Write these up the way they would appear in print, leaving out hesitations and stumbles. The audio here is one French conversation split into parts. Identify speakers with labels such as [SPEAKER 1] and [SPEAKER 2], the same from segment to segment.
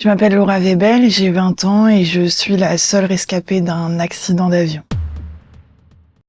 [SPEAKER 1] Je m'appelle Laura Webel, j'ai 20 ans et je suis la seule rescapée d'un accident d'avion.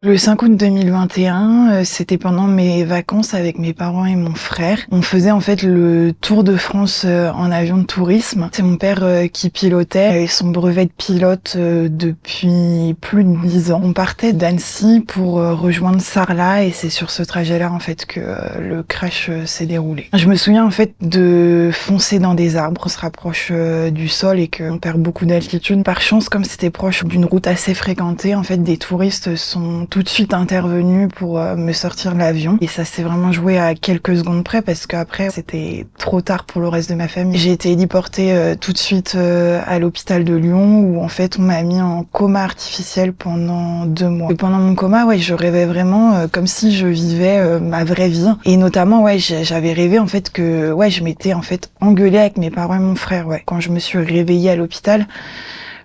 [SPEAKER 1] Le 5 août 2021, c'était pendant mes vacances avec mes parents et mon frère. On faisait en fait le tour de France en avion de tourisme. C'est mon père qui pilotait et son brevet de pilote depuis plus de 10 ans. On partait d'Annecy pour rejoindre Sarlat et c'est sur ce trajet-là en fait que le crash s'est déroulé. Je me souviens en fait de foncer dans des arbres, on se rapproche du sol et qu'on perd beaucoup d'altitude. Par chance, comme c'était proche d'une route assez fréquentée, en fait des touristes sont tout de suite intervenu pour me sortir de l'avion et ça s'est vraiment joué à quelques secondes près parce qu'après c'était trop tard pour le reste de ma famille. J'ai été héliportée tout de suite à l'hôpital de Lyon où en fait on m'a mis en coma artificiel pendant 2 mois. Et pendant mon coma, je rêvais vraiment comme si je vivais ma vraie vie et notamment j'avais rêvé en fait que je m'étais en fait engueulée avec mes parents et mon frère quand je me suis réveillée à l'hôpital.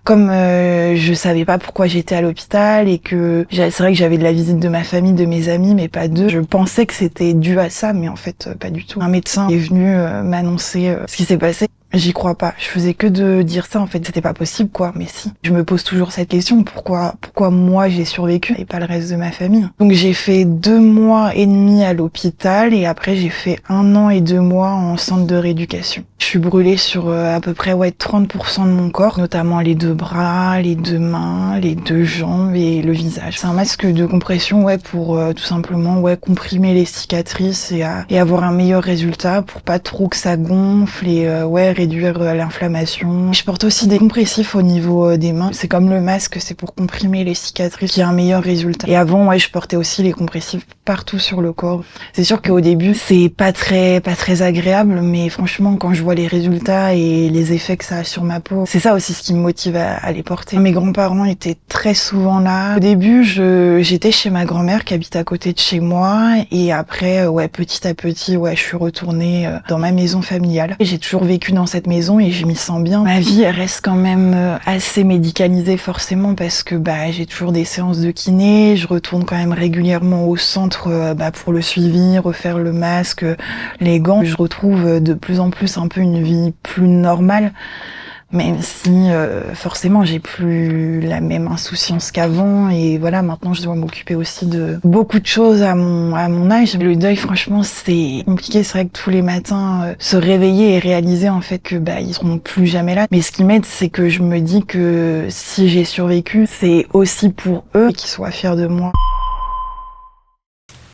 [SPEAKER 1] Comme je savais pas pourquoi j'étais à l'hôpital et que c'est vrai que j'avais de la visite de ma famille, de mes amis, mais pas d'eux. Je pensais que c'était dû à ça, mais en fait pas du tout. Un médecin est venu m'annoncer ce qui s'est passé. J'y crois pas. Je faisais que de dire ça, en fait. C'était pas possible, mais si. Je me pose toujours cette question. Pourquoi moi j'ai survécu et pas le reste de ma famille? Donc j'ai fait 2 mois et demi à l'hôpital et après j'ai fait 1 an et 2 mois en centre de rééducation. Je suis brûlée sur à peu près 30% de mon corps, notamment les 2 bras, les 2 mains, les 2 jambes et le visage. C'est un masque de compression, pour tout simplement, comprimer les cicatrices et avoir un meilleur résultat pour pas trop que ça gonfle et réduire l'inflammation. Je porte aussi des compressifs au niveau des mains. C'est comme le masque, c'est pour comprimer les cicatrices, qui a un meilleur résultat. Et avant, je portais aussi les compressifs partout sur le corps. C'est sûr qu'au début, c'est pas très agréable, mais franchement, quand je vois les résultats et les effets que ça a sur ma peau, c'est ça aussi ce qui me motive à les porter. Mes grands-parents étaient très souvent là. Au début, j'étais chez ma grand-mère qui habite à côté de chez moi, et après, petit à petit, je suis retournée dans ma maison familiale. J'ai toujours vécu dans cette maison et je m'y sens bien. Ma vie, elle reste quand même assez médicalisée forcément parce que j'ai toujours des séances de kiné, je retourne quand même régulièrement au centre pour le suivi, refaire le masque, les gants. Je retrouve de plus en plus un peu une vie plus normale. Même si forcément j'ai plus la même insouciance qu'avant et maintenant je dois m'occuper aussi de beaucoup de choses à mon âge. Le deuil, franchement, c'est compliqué. C'est vrai que tous les matins se réveiller et réaliser en fait que ils seront plus jamais là. Mais ce qui m'aide, c'est que je me dis que si j'ai survécu, c'est aussi pour eux qu'ils soient fiers de moi.